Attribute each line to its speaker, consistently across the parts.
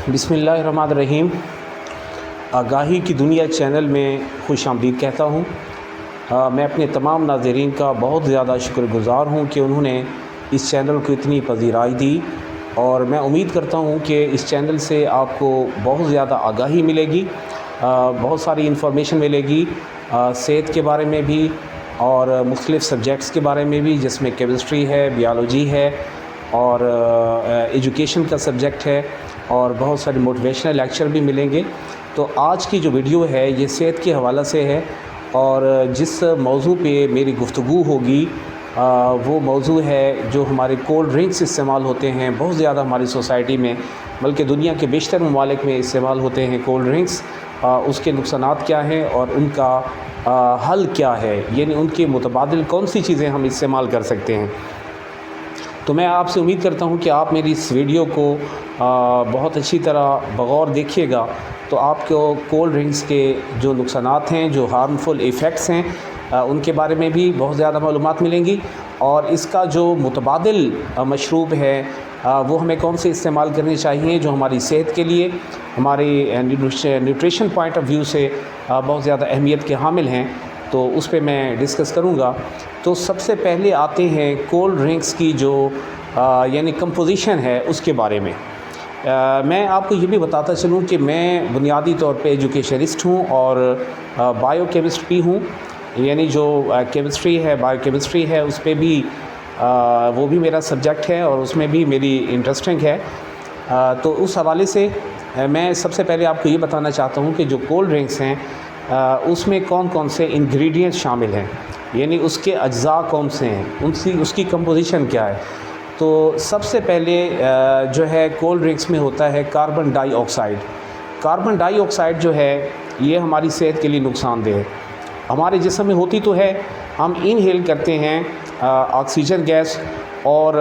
Speaker 1: बिस्मिल्लाहिर्रहमानिर्रहीम। आगाही की दुनिया चैनल में खुशामदीद कहता हूँ। मैं अपने तमाम नाज़रीन का बहुत ज़्यादा शुक्रगुज़ार हूँ कि उन्होंने इस चैनल को इतनी पज़ीराई दी, और मैं उम्मीद करता हूँ कि इस चैनल से आपको बहुत ज़्यादा आगाही मिलेगी, बहुत सारी इन्फॉर्मेशन मिलेगी सेहत के बारे में भी और मुख्तलिफ़ सब्जेक्ट्स के बारे में भी, जिसमें केमिस्ट्री है, बायोलॉजी है और एजुकेशन का सब्जेक्ट है, और बहुत सारे मोटिवेशनल लेक्चर भी मिलेंगे। तो आज की जो वीडियो है ये सेहत के हवाले से है, और जिस मौजू पे मेरी गुफ्तगू होगी वो मौजू है जो हमारे कोल्ड ड्रिंक्स इस्तेमाल होते हैं बहुत ज़्यादा हमारी सोसाइटी में, बल्कि दुनिया के बेशतर ममालिक में इस्तेमाल होते हैं कोल्ड ड्रिंक्स। उसके नुकसानात क्या हैं और उनका हल क्या है, यानी उनके मुतबादिल कौन सी चीज़ें हम इस्तेमाल कर सकते हैं। तो मैं आपसे उम्मीद करता हूं कि आप मेरी इस वीडियो को बहुत अच्छी तरह बगौर देखिएगा, तो आपको कोल्ड ड्रिंक्स के जो नुकसानात हैं, जो हार्मफुल इफ़ेक्ट्स हैं, उनके बारे में भी बहुत ज़्यादा मालूमात मिलेंगी, और इसका जो मुतबादिल मशरूब है वो हमें कौन से इस्तेमाल करने चाहिए जो हमारी सेहत के लिए, हमारी न्यूट्रिशन पॉइंट ऑफ व्यू से बहुत ज़्यादा अहमियत के हामिल हैं। तो उस पे मैं डिस्कस करूँगा। तो सबसे पहले आते हैं कोल्ड ड्रिंक्स की जो यानी कंपोजिशन है उसके बारे में। मैं आपको ये भी बताता चलूँ कि मैं बुनियादी तौर पे एजुकेशनिस्ट हूँ और बायोकेमिस्ट भी हूँ, यानी जो केमिस्ट्री है, बायोकेमिस्ट्री है, उस पे भी वो भी मेरा सब्जेक्ट है और उसमें भी मेरी इंटरेस्टिंग है। तो उस हवाले से मैं सबसे पहले आपको ये बताना चाहता हूँ कि जो कोल्ड ड्रिंक्स हैं उसमें कौन कौन से इंग्रेडिएंट्स शामिल हैं, यानी उसके अज्जा कौन से हैं, उसकी कंपोजिशन क्या है। तो सबसे पहले जो है कोल्ड ड्रिंक्स में होता है कार्बन डाइऑक्साइड। कार्बन डाइऑक्साइड जो है ये हमारी सेहत के लिए नुकसानदेह है। हमारे जिस्म में होती तो है, हम इनहेल करते हैं ऑक्सीजन गैस, और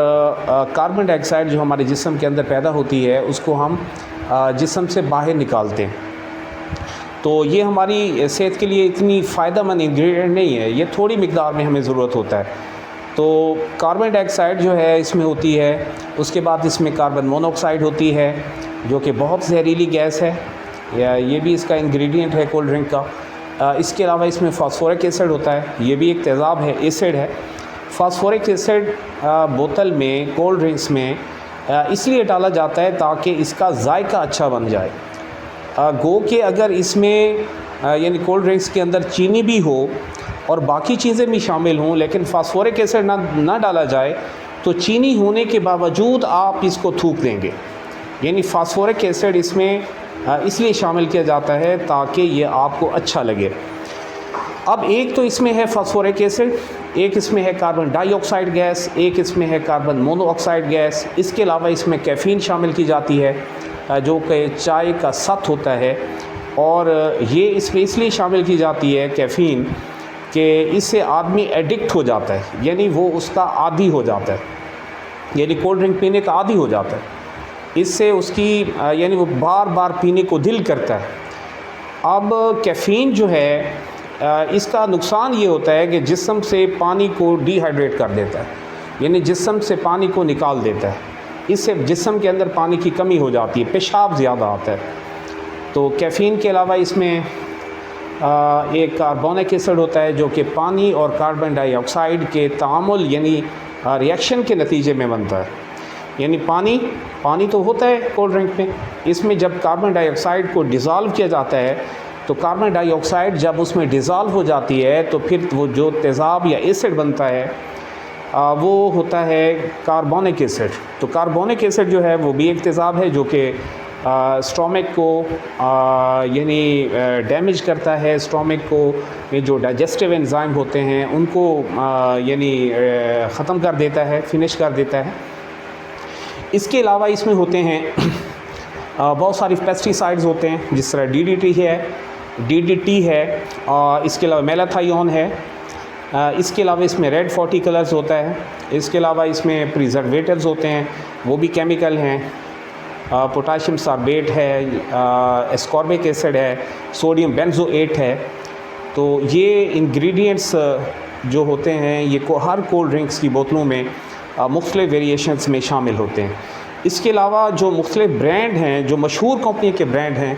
Speaker 1: कार्बन डाइऑक्साइड जो हमारे जिस्म के अंदर पैदा होती है उसको हम जिस्म से बाहर निकालते हैं। तो ये हमारी सेहत के लिए इतनी फ़ायदेमंद इंग्रेडिएंट नहीं है, ये थोड़ी मिकदार में हमें ज़रूरत होता है। तो कार्बन डाइऑक्साइड जो है इसमें होती है। उसके बाद इसमें कार्बन मोनोऑक्साइड होती है जो कि बहुत जहरीली गैस है, या ये भी इसका इंग्रेडिएंट है कोल्ड ड्रिंक का। इसके अलावा इसमें फास्फोरिक एसिड होता है, ये भी एक तेज़ाब है, एसिड है। फास्फोरिक एसिड बोतल में, कोल्ड ड्रिंक्स में इसलिए डाला जाता है ताकि इसका जायका अच्छा बन जाए। गो कि अगर इसमें यानी कोल्ड ड्रिंक्स के अंदर चीनी भी हो और बाकी चीज़ें भी शामिल हों, लेकिन फास्फोरिक एसिड ना डाला जाए, तो चीनी होने के बावजूद आप इसको थूक देंगे। यानी फास्फोरिक एसिड इसमें इसलिए शामिल किया जाता है ताकि ये आपको अच्छा लगे। अब एक तो इसमें है फास्फोरिक एसिड, एक इसमें है कार्बन डाइऑक्साइड गैस, एक इसमें है कार्बन मोनोऑक्साइड गैस। इसके अलावा इसमें कैफ़ीन शामिल की जाती है जो कि चाय का सत होता है, और ये इसमें इसलिए शामिल की जाती है कैफ़ीन कि इससे आदमी एडिक्ट हो जाता है, यानी वो उसका आदी हो जाता है, यानी कोल्ड ड्रिंक पीने का आदी हो जाता है। इससे उसकी यानी वो बार बार पीने को दिल करता है। अब कैफ़ीन जो है इसका नुकसान ये होता है कि जिस्म से पानी को डिहाइड्रेट कर देता है, यानी जिस्म से पानी को निकाल देता है। इससे जिस्म के अंदर पानी की कमी हो जाती है, पेशाब ज़्यादा आता है। तो कैफ़ीन के अलावा इसमें एक कार्बोनिक एसिड होता है जो कि पानी और कार्बन डाइऑक्साइड के तामुल यानी रिएक्शन के नतीजे में बनता है। यानी पानी तो होता है कोल्ड ड्रिंक में, इसमें जब कार्बन डाइऑक्साइड को डिज़ोल्व किया जाता है, तो कार्बन डाइऑक्साइड जब उसमें डिज़ोल्व हो जाती है तो फिर वो जो तेज़ाब या एसिड बनता है वो होता है कार्बोनिक एसिड। तो कार्बोनिक एसिड जो है वो भी एक तेज़ाब है जो कि स्टोमक को यानी डैमेज करता है। स्टोमक को में जो डाइजेस्टिव एंजाइम होते हैं उनको यानी ख़त्म कर देता है, फिनिश कर देता है। इसके अलावा इसमें होते हैं बहुत सारी पेस्टिसाइड्स होते हैं, जिस तरह DDT है, इसके अलावा मेलाथायोन है। इसके अलावा इसमें रेड 40 कलर्स होता है। इसके अलावा इसमें प्रिजर्वेटिव्स होते हैं, वो भी केमिकल हैं। पोटाशियम सार्बेट है, एस्कॉर्बिक एसिड है, सोडियम बेंजोएट है। तो ये इंग्रेडिएंट्स जो होते हैं ये हर कोल्ड ड्रिंक्स की बोतलों में मुख्तलिफ वेरिएशंस में शामिल होते हैं। इसके अलावा जो मुख्तलिफ़ ब्रांड हैं, जो मशहूर कंपनी के ब्रांड हैं,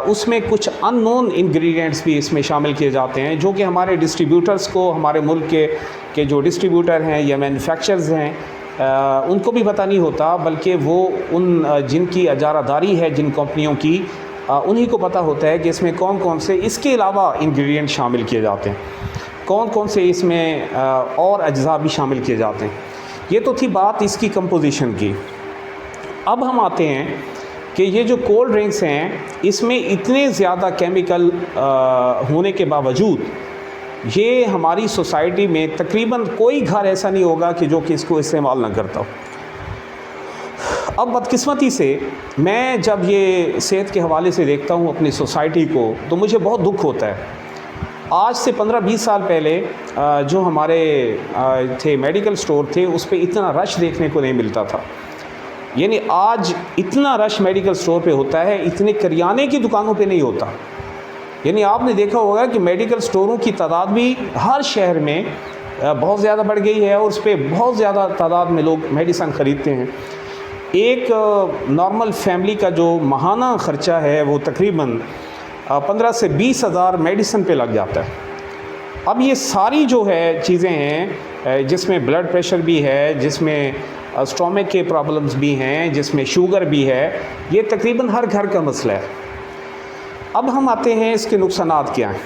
Speaker 1: उसमें कुछ अननोन इंग्रेडिएंट्स भी इसमें शामिल किए जाते हैं, जो कि हमारे डिस्ट्रीब्यूटर्स को, हमारे मुल्क के जो डिस्ट्रीब्यूटर हैं या मैन्युफैक्चरर्स हैं, उनको भी पता नहीं होता, बल्कि वो उन जिनकी इजारादारी है जिन कंपनियों की, उन्हीं को पता होता है कि इसमें कौन कौन से इसके अलावा इंग्रेडिएंट शामिल किए जाते हैं, कौन कौन से इसमें और अज्जा भी शामिल किए जाते हैं। ये तो थी बात इसकी कंपोजिशन की। अब हम आते हैं कि ये जो कोल्ड ड्रिंक्स हैं, इसमें इतने ज़्यादा केमिकल होने के बावजूद ये हमारी सोसाइटी में तकरीबन कोई घर ऐसा नहीं होगा कि जो कि इसको इस्तेमाल ना करता हो। अब बदकिस्मती से मैं जब ये सेहत के हवाले से देखता हूँ अपनी सोसाइटी को, तो मुझे बहुत दुख होता है। आज से 15-20 साल पहले जो हमारे थे मेडिकल स्टोर थे, उस पे इतना रश देखने को नहीं मिलता था। यानी आज इतना रश मेडिकल स्टोर पे होता है, इतने करियाने की दुकानों पे नहीं होता। यानी आपने देखा होगा कि मेडिकल स्टोरों की तादाद भी हर शहर में बहुत ज़्यादा बढ़ गई है, और उस पर बहुत ज़्यादा तादाद में लोग मेडिसन ख़रीदते हैं। एक नॉर्मल फैमिली का जो माहाना ख़र्चा है वो तकरीबन 15 से 20 हज़ार मेडिसन पे लग जाता है। अब ये सारी जो है चीज़ें हैं, जिसमें ब्लड प्रेशर भी है, जिसमें स्टोमक के प्रॉब्लम्स भी हैं, जिसमें शुगर भी है, ये तकरीबन हर घर का मसला है। अब हम आते हैं इसके नुकसानात क्या हैं।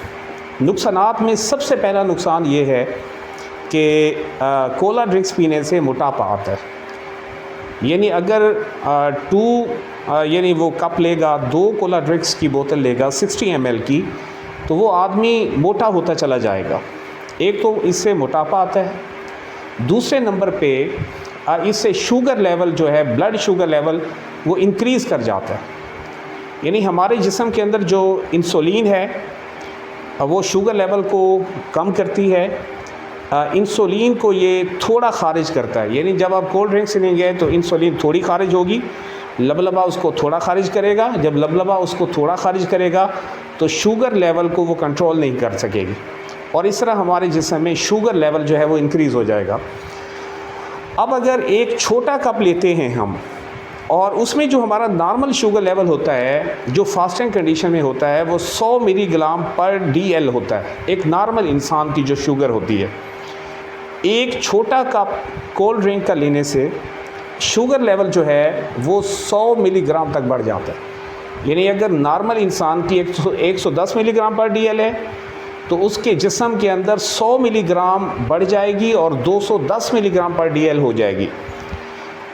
Speaker 1: नुकसानात में सबसे पहला नुकसान ये है कि कोला ड्रिंक्स पीने से मोटापा आता है। यानी अगर यानी वो कप लेगा, 2 कोला ड्रिंक्स की बोतल लेगा 60 ml की, तो वो आदमी मोटा होता चला जाएगा। एक तो इससे मोटापा आता है, दूसरे नंबर पे इससे शुगर लेवल जो है, ब्लड शुगर लेवल, वो इंक्रीज़ कर जाता है। यानी हमारे जिस्म के अंदर जो इंसुलिन है वो शुगर लेवल को कम करती है। इंसुलिन को ये थोड़ा खारिज करता है। यानी जब आप कोल्ड ड्रिंक्स लेंगे तो इंसुलिन थोड़ी खारिज होगी, लबलबा उसको थोड़ा खारिज करेगा। जब लबलबा उसको थोड़ा खारिज करेगा तो शुगर लेवल को वो कंट्रोल नहीं कर सकेगी, और इस तरह हमारे जिस्म में शुगर लेवल जो है वो इंक्रीज़ हो जाएगा। अब अगर एक छोटा कप लेते हैं हम, और उसमें जो हमारा नॉर्मल शुगर लेवल होता है, जो फास्टिंग कंडीशन में होता है, वो 100 मिलीग्राम पर DL होता है, एक नॉर्मल इंसान की जो शुगर होती है। एक छोटा कप कोल्ड ड्रिंक का लेने से शुगर लेवल जो है वो 100 मिलीग्राम तक बढ़ जाता है। यानी अगर नॉर्मल इंसान की 110 मिलीग्राम पर DL है, तो उसके जिस्म के अंदर 100 मिलीग्राम बढ़ जाएगी और 210 मिलीग्राम पर DL हो जाएगी।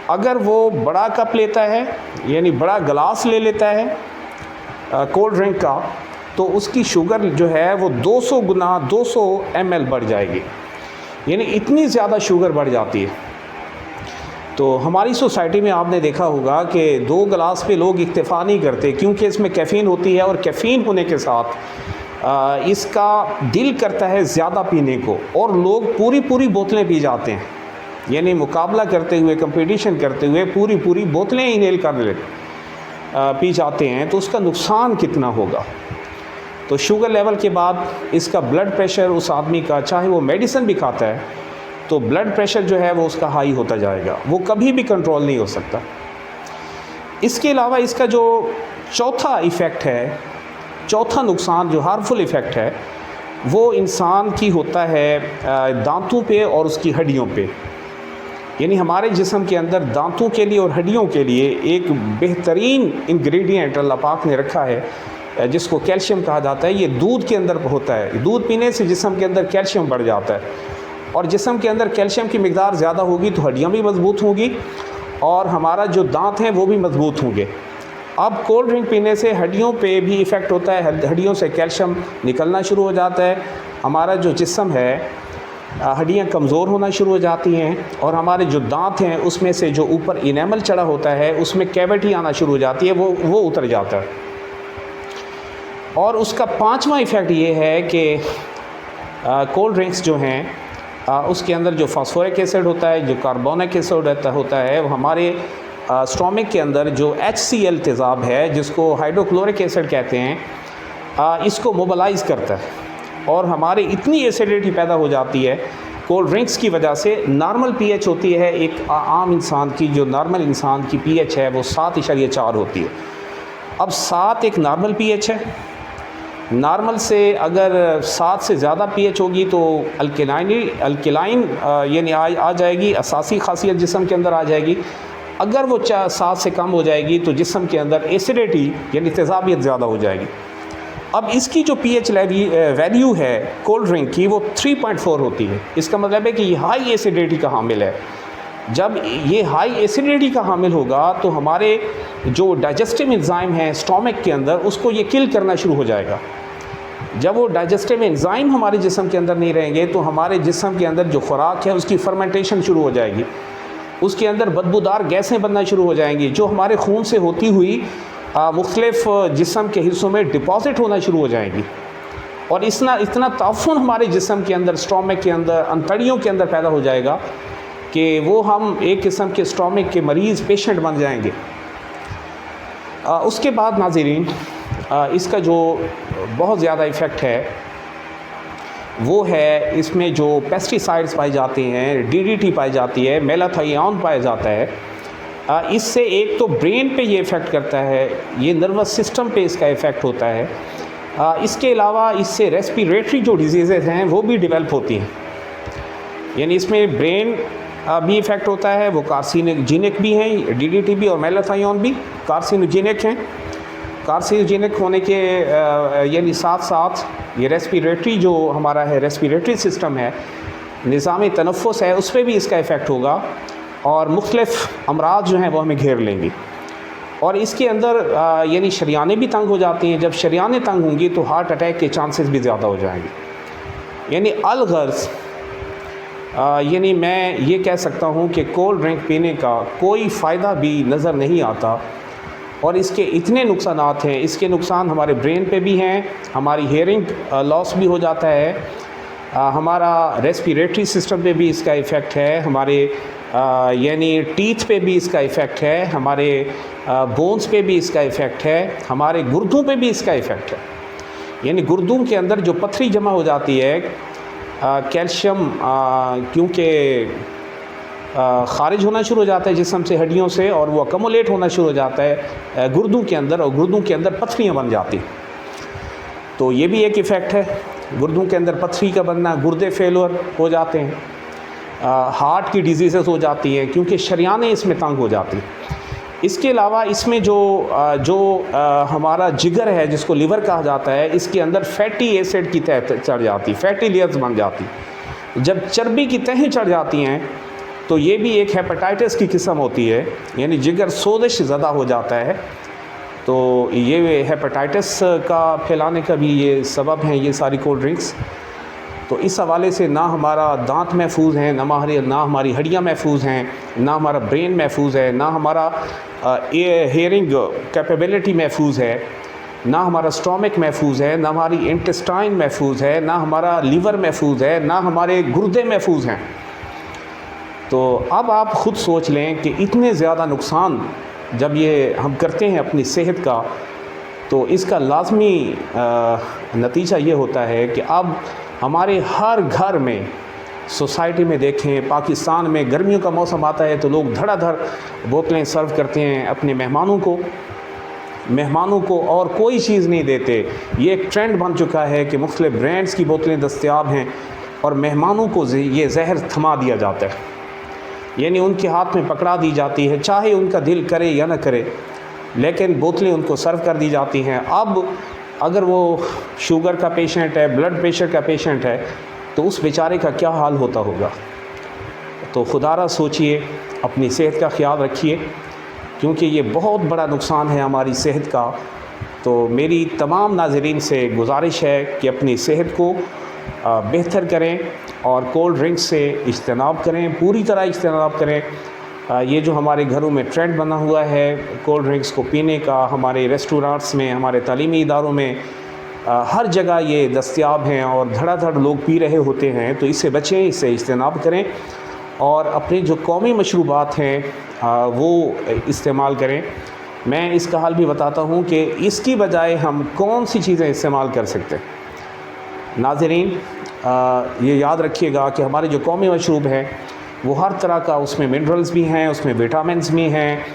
Speaker 1: अगर वो बड़ा कप लेता है, यानी बड़ा गिलास ले लेता है कोल्ड ड्रिंक का, तो उसकी शुगर जो है वो 200 गुना 200 ml बढ़ जाएगी। यानी इतनी ज़्यादा शुगर बढ़ जाती है। तो हमारी सोसाइटी में आपने देखा होगा कि 2 गिलास पे लोग इक्तफ़ा नहीं करते, क्योंकि इसमें कैफ़ीन होती है, और कैफ़ीन होने के साथ इसका दिल करता है ज़्यादा पीने को, और लोग पूरी बोतलें पी जाते हैं। यानी मुकाबला करते हुए, कंपटीशन करते हुए पूरी बोतलें इनहेल कर पी जाते हैं। तो उसका नुकसान कितना होगा। तो शुगर लेवल के बाद इसका ब्लड प्रेशर उस आदमी का, चाहे वो मेडिसिन भी खाता है, तो ब्लड प्रेशर जो है वो उसका हाई होता जाएगा, वो कभी भी कंट्रोल नहीं हो सकता। इसके अलावा इसका जो चौथा इफ़ेक्ट है, चौथा नुकसान जो हार्मफुल इफ़ेक्ट है, वो इंसान की होता है दांतों पे और उसकी हड्डियों पे। यानी हमारे जिस्म के अंदर दांतों के लिए और हड्डियों के लिए एक बेहतरीन इंग्रेडिएंट अल्लाह पाक ने रखा है, जिसको कैल्शियम कहा जाता है। ये दूध के अंदर होता है। दूध पीने से जिस्म के अंदर कैल्शियम बढ़ जाता है, और जिस्म के अंदर कैल्शियम की मिकदार ज़्यादा होगी तो हड्डियाँ भी मजबूत होंगी, और हमारा जो दांत हैं वो भी मजबूत होंगे। अब कोल्ड ड्रिंक पीने से हड्डियों पे भी इफ़ेक्ट होता है, हड्डियों से कैल्शियम निकलना शुरू हो जाता है। हमारा जो जिस्म है, हड्डियाँ कमज़ोर होना शुरू हो जाती हैं, और हमारे जो दांत हैं उसमें से जो ऊपर इनेमल चढ़ा होता है उसमें कैविटी आना शुरू हो जाती है, वो उतर जाता है। और उसका 5वां इफ़ेक्ट ये है कि कोल्ड ड्रिंक्स जो हैं उसके अंदर जो फास्फोरिक एसिड होता है, जो कार्बोनिक एसिड होता है, वो हमारे स्टोमक के अंदर जो HCl तेज़ाब है, जिसको हाइड्रोक्लोरिक एसिड कहते हैं, इसको मोबिलाइज़ करता है, और हमारे इतनी एसिडिटी पैदा हो जाती है कोल्ड ड्रिंक्स की वजह से नॉर्मल पीएच होती है एक आम इंसान की, जो नॉर्मल इंसान की पीएच है वो 7.4 होती है। अब 7 एक नॉर्मल पीएच है। नॉर्मल से अगर 7 से ज़्यादा पीएच होगी तो अल्कलाइन यानी आ जाएगी, असासी खासियत जिस्म के अंदर आ जाएगी। अगर वो 7 से कम हो जाएगी तो जिस्म के अंदर एसिडिटी यानी तेज़ाबियत ज़्यादा हो जाएगी। अब इसकी जो पीएच वैल्यू है कोल्ड ड्रिंक की वो 3.4 होती है। इसका मतलब है कि ये हाई एसिडिटी का हामिल है। जब ये हाई एसिडिटी का हामिल होगा तो हमारे जो डाइजेस्टिव एंजाइम है स्टोमक के अंदर उसको ये किल करना शुरू हो जाएगा। जब वो डाइजेस्टिव एंजाइम हमारे जिस्म के अंदर नहीं रहेंगे तो हमारे जिस्म के अंदर जो खुराक है उसकी फर्मेंटेशन शुरू हो जाएगी, उसके अंदर बदबूदार गैसें बनना शुरू हो जाएंगी जो हमारे खून से होती हुई मुख्तलिफ जिस्म के हिस्सों में डिपॉजिट होना शुरू हो जाएंगी। और इतना ताफुन हमारे जिस्म के अंदर स्टोमक के अंदर अंतड़ियों के अंदर पैदा हो जाएगा कि वो हम एक किस्म के स्टोमक के मरीज़ पेशेंट बन जाएंगे। उसके बाद नाज़रीन इसका जो बहुत ज़्यादा इफ़ेक्ट है वो है इसमें जो पेस्टिसाइड्स पाए जाते हैं, डीडीटी पाई जाती है, मेलाथायोन पाया जाता है। इससे एक तो ब्रेन पे ये इफ़ेक्ट करता है, ये नर्वस सिस्टम पे इसका इफ़ेक्ट होता है। इसके अलावा इससे रेस्पिरेटरी जो डिजीज़ हैं वो भी डेवलप होती हैं। यानी इसमें ब्रेन भी इफ़ेक्ट होता है, वो कार्सिनोजेनिक भी हैं, डीडीटी भी और मेलाथायोन भी कार्सिनोजेनिक हैं। कार्सिनोजेनिक होने के यानी साथ साथ ये रेस्पिरेटरी जो हमारा है रेस्पिरेटरी सिस्टम है, निज़ाम तनफ़ुस है, उस पर भी इसका इफ़ेक्ट होगा और मुख्तलिफ़ अमराज जो हैं वो हमें घेर लेंगी। और इसके अंदर यानी शरियानें भी तंग हो जाती हैं। जब शरियानें तंग होंगी तो हार्ट अटैक के चांसेस भी ज़्यादा हो जाएंगे। यानी अलगर्ज़ यानी मैं ये कह सकता हूँ कि कोल्ड ड्रिंक पीने का कोई फ़ायदा भी नज़र नहीं आता और इसके इतने नुकसानात हैं। इसके नुकसान हमारे ब्रेन पे भी हैं, हमारी हेयरिंग लॉस भी हो जाता है, हमारा रेस्पिरेटरी सिस्टम पे भी इसका इफ़ेक्ट है, हमारे यानी टीथ पे भी इसका इफ़ेक्ट है, हमारे बोन्स पे भी इसका इफ़ेक्ट है, हमारे गुर्दों पे भी इसका इफ़ेक्ट है। यानी गुर्दों के अंदर जो पथरी जमा हो जाती है, कैल्शियम क्योंकि ख़ारिज होना शुरू हो जाता है जिस्म से, हड्डियों से, और वो अकमुलेट होना शुरू हो जाता है गुर्दों के अंदर और गुर्दों के अंदर पथरियाँ बन जाती। तो ये भी एक इफ़ेक्ट है, गुर्दों के अंदर पथरी का बनना, गुर्दे फेलियर हो जाते हैं, हार्ट की डिजीज़ हो जाती हैं क्योंकि शरियानें इसमें तंग हो जाती हैं। इसके अलावा इसमें जो हमारा जिगर है जिसको लिवर कहा जाता है, इसके अंदर फैटी एसिड की तह चढ़ जाती, फैटी लेयर्स बन जाती। जब चर्बी की तहें चढ़ जाती हैं तो ये भी एक हेपेटाइटिस की किस्म होती है, यानी जिगर सोजिश ज़्यादा हो जाता है। तो ये हेपेटाइटिस का फैलाने का भी ये सबब हैं ये सारी कोल्ड ड्रिंक्स। तो इस हवाले से ना हमारा दांत महफूज हैं, ना हमारी हड्डियाँ महफूज हैं, ना हमारा ब्रेन महफूज है, ना हमारा हेयरिंग कैपेबिलिटी महफूज है, ना हमारा स्टोमक महफूज है, ना हमारी इंटेस्टाइन महफूज है, ना हमारा लीवर महफूज है, ना हमारे गुर्दे महफूज हैं। तो अब आप ख़ुद सोच लें कि इतने ज़्यादा नुकसान जब ये हम करते हैं अपनी सेहत का, तो इसका लाज़मी नतीजा ये होता है कि अब हमारे हर घर में, सोसाइटी में देखें, पाकिस्तान में गर्मियों का मौसम आता है तो लोग धड़ाधड़ बोतलें सर्व करते हैं अपने मेहमानों को और कोई चीज़ नहीं देते। ये एक ट्रेंड बन चुका है कि मुख्तलिफ़ ब्रांड्स की बोतलें दस्तयाब हैं और मेहमानों को ये जहर थमा दिया जाता है, यानी उनके हाथ में पकड़ा दी जाती है, चाहे उनका दिल करे या ना करे, लेकिन बोतलें उनको सर्व कर दी जाती हैं। अब अगर वो शुगर का पेशेंट है, ब्लड प्रेशर का पेशेंट है, तो उस बेचारे का क्या हाल होता होगा। तो खुदारा सोचिए, अपनी सेहत का ख्याल रखिए, क्योंकि ये बहुत बड़ा नुकसान है हमारी सेहत का। तो मेरी तमाम नाज़रीन से गुजारिश है कि अपनी सेहत को बेहतर करें और कोल्ड ड्रिंक्स से इज्तनाब करें, पूरी तरह इज्तनाब करें। ये जो हमारे घरों में ट्रेंड बना हुआ है कोल्ड ड्रिंक्स को पीने का, हमारे रेस्टोरेंट्स में, हमारे तालीमी इदारों में, हर जगह ये दस्तयाब हैं और धड़ाधड़ लोग पी रहे होते हैं। तो इससे बचें, इससे इज्तनाब करें और अपने जो कौमी मशरूबात हैं वो इस्तेमाल करें। मैं इसका हाल भी बताता हूँ कि इसकी बजाय हम कौन सी चीज़ें इस्तेमाल कर सकते हैं। नाज़रीन, ये याद रखिएगा कि हमारे जो कौमी मशरूब हैं वो हर तरह का, उसमें मिनरल्स भी हैं, उसमें विटामिन्स भी हैं,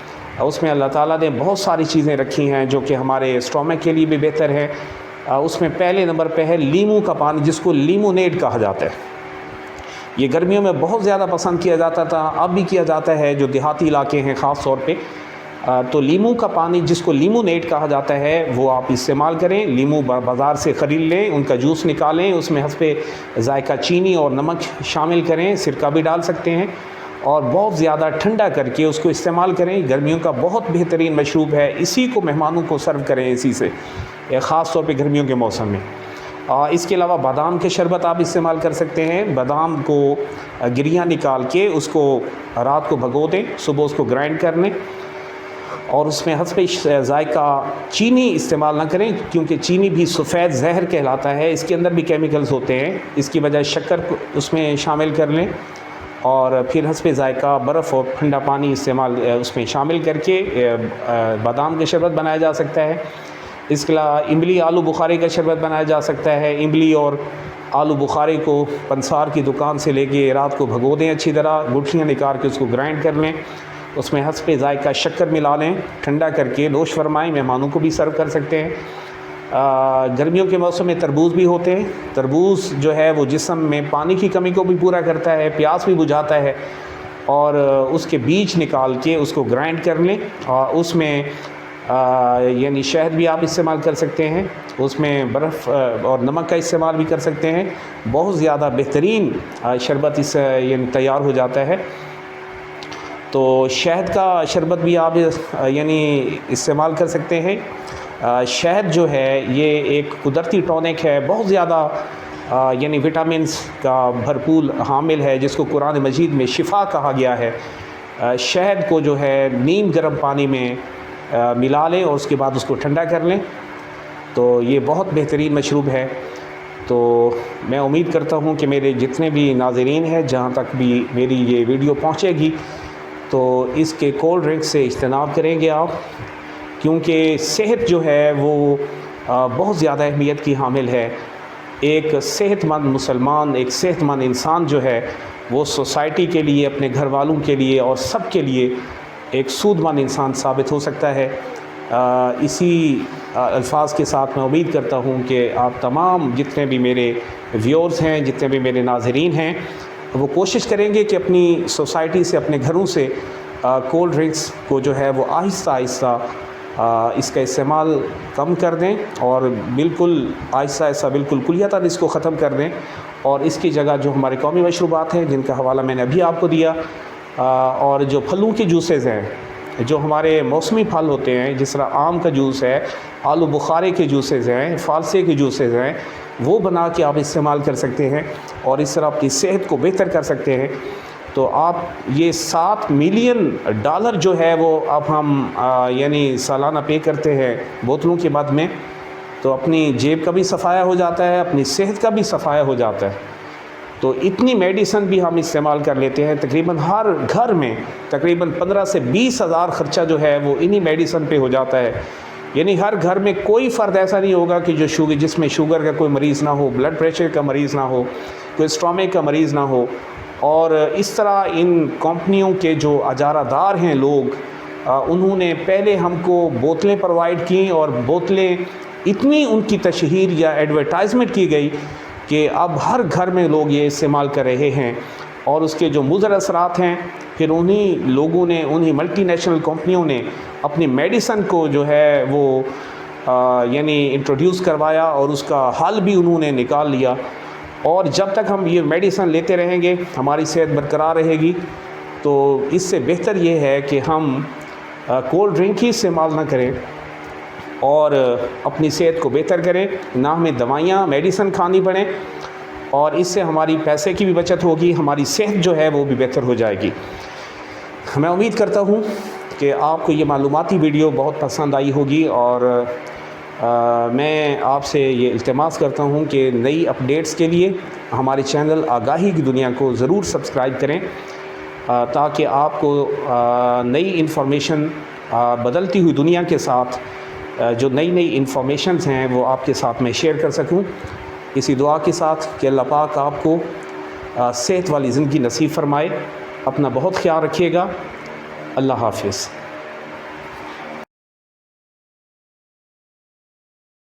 Speaker 1: उसमें अल्लाह ताला ने बहुत सारी चीज़ें रखी हैं जो कि हमारे स्टोमक के लिए भी बेहतर है। उसमें पहले नंबर पे है लीमू का पानी, जिसको लीमोनेड कहा जाता है। ये गर्मियों में बहुत ज़्यादा पसंद किया जाता था, अब भी किया जाता है जो देहाती इलाके हैं ख़ास तौर पे। तो लीमू का पानी, जिसको लीमोनेड कहा जाता है, वो आप इस्तेमाल करें। लीमू बाज़ार से ख़रीद लें, उनका जूस निकालें, उसमें हस्बे ज़ायका चीनी और नमक शामिल करें, सिरका भी डाल सकते हैं, और बहुत ज़्यादा ठंडा करके उसको इस्तेमाल करें। गर्मियों का बहुत बेहतरीन मशरूब है, इसी को मेहमानों को सर्व करें इसी से, ख़ास तौर पे गर्मियों के मौसम में। इसके अलावा बादाम के शरबत आप इस्तेमाल कर सकते हैं। बादाम को गिरियाँ निकाल के उसको रात को भगो दें, सुबह उसको ग्राइंड कर लें, और उसमें हस्बे ज़ायका चीनी इस्तेमाल ना करें, क्योंकि चीनी भी सफ़ेद जहर कहलाता है, इसके अंदर भी केमिकल्स होते हैं। इसकी बजाय शक्कर को उसमें शामिल कर लें, और फिर हस्बे ज़ायका बर्फ़ और ठंडा पानी इस्तेमाल उसमें शामिल करके बादाम के शरबत बनाया जा सकता है। इसके अलावा इमली आलू बुखारे का शरबत बनाया जा सकता है। इमली और आलू बुखारे को पंसार की दुकान से लेके रात को भगो दें अच्छी तरह, गुठलियाँ निकाल के उसको ग्राइंड कर लें, उसमें हस्बे ज़ायका शक्कर मिला लें, ठंडा करके नोश फरमाएँ, मेहमानों को भी सर्व कर सकते हैं। गर्मियों के मौसम में तरबूज़ भी होते हैं। तरबूज़ जो है वो जिस्म में पानी की कमी को भी पूरा करता है, प्यास भी बुझाता है, और उसके बीज निकाल के उसको ग्राइंड कर लें, और उसमें यानी शहद भी आप इस्तेमाल कर सकते हैं, उसमें बर्फ़ और नमक का इस्तेमाल भी कर सकते हैं। बहुत ज़्यादा बेहतरीन शरबत इस यानी तैयार हो जाता है। तो शहद का शरबत भी आप यानी इस्तेमाल कर सकते हैं। शहद जो है ये एक कुदरती टॉनिक है, बहुत ज़्यादा यानी विटामिन्स का भरपूर हामिल है, जिसको कुरान मजीद में शिफा कहा गया है। शहद को जो है नीम गर्म पानी में मिला लें और उसके बाद उसको ठंडा कर लें, तो ये बहुत बेहतरीन मशरूब है। तो मैं उम्मीद करता हूँ कि मेरे जितने भी नाज़रीन हैं, जहाँ तक भी मेरी ये वीडियो पहुँचेगी, तो इसके कोल्ड ड्रिंक से इज्तनाब करेंगे आप, क्योंकि सेहत जो है वो बहुत ज़्यादा अहमियत की हामिल है। एक सेहतमंद मुसलमान, एक सेहतमंद इंसान जो है वो सोसाइटी के लिए, अपने घर वालों के लिए और सब के लिए एक सूदमंद इंसान साबित हो सकता है। इसी अल्फाज के साथ मैं उम्मीद करता हूँ कि आप तमाम जितने भी मेरे व्यूअर्स हैं, जितने भी मेरे नाज़रीन हैं, वो कोशिश करेंगे कि अपनी सोसाइटी से, अपने घरों से कोल्ड ड्रिंक्स को जो है वो आहिस्ता आहिस्ता इसका इस्तेमाल कम कर दें, और बिल्कुल आहिस्ता आहिस्ता, बिल्कुल कुलियतन इसको ख़त्म कर दें, और इसकी जगह जो हमारे कौमी मशरूबात हैं, जिनका हवाला मैंने अभी आपको दिया, और जो फलों के जूसेज़ हैं, जो हमारे मौसमी फल होते हैं, जिस तरह आम का जूस है, आलू बुखारे के जूसेज़ हैं, फालसे के जूसेज़ हैं, वो बना के आप इस्तेमाल कर सकते हैं, और इस तरह अपनी सेहत को बेहतर कर सकते हैं। तो आप ये $7 मिलियन जो है वो अब हम यानी सालाना पे करते हैं बोतलों के मद में, तो अपनी जेब का भी सफ़ाया हो जाता है, अपनी सेहत का भी सफ़ाया हो जाता है। तो इतनी मेडिसन भी हम इस्तेमाल कर लेते हैं, तकरीबन हर घर में तकरीबन 15 से 20 हज़ार ख़र्चा जो है वो इन्हीं मेडिसन पे हो जाता है। यानी हर घर में कोई फ़र्द ऐसा नहीं होगा कि जिसमें शुगर का कोई मरीज़ ना हो, ब्लड प्रेशर का मरीज़ ना हो, कोई स्टोमक का मरीज़ ना हो। और इस तरह इन कंपनियों के जो अजारादार हैं लोग, उन्होंने पहले हमको बोतलें प्रोवाइड की, और बोतलें इतनी उनकी तशहीर या एडवर्टाइजमेंट की गई कि अब हर घर में लोग ये इस्तेमाल कर रहे हैं, और उसके जो मुज़र असरात हैं, फिर उन्हीं लोगों ने, उन्हीं मल्टीनेशनल कंपनियों ने अपनी मेडिसन को जो है वो यानी इंट्रोड्यूस करवाया, और उसका हल भी उन्होंने निकाल लिया। और जब तक हम ये मेडिसन लेते रहेंगे, हमारी सेहत बरकरार रहेगी। तो इससे बेहतर ये है कि हम कोल्ड ड्रिंक ही इस्तेमाल ना करें, और अपनी सेहत को बेहतर करें, ना हमें दवाइयाँ मेडिसन खानी पड़े, और इससे हमारी पैसे की भी बचत होगी, हमारी सेहत जो है वो भी बेहतर हो जाएगी। मैं उम्मीद करता हूँ कि आपको ये मालूमाती वीडियो बहुत पसंद आई होगी, और मैं आपसे ये इल्तिमास करता हूँ कि नई अपडेट्स के लिए हमारे चैनल आगाही की दुनिया को ज़रूर सब्सक्राइब करें, ताकि आपको नई इन्फॉर्मेशन, बदलती हुई दुनिया के साथ जो नई नई इन्फॉर्मेशंस हैं वो आपके साथ मैं शेयर कर सकूं। इसी दुआ के साथ कि अल्लाह पाक आपको सेहत वाली ज़िंदगी नसीब फ़रमाए। अपना बहुत ख्याल रखिएगा। अल्लाह हाफ़िज़।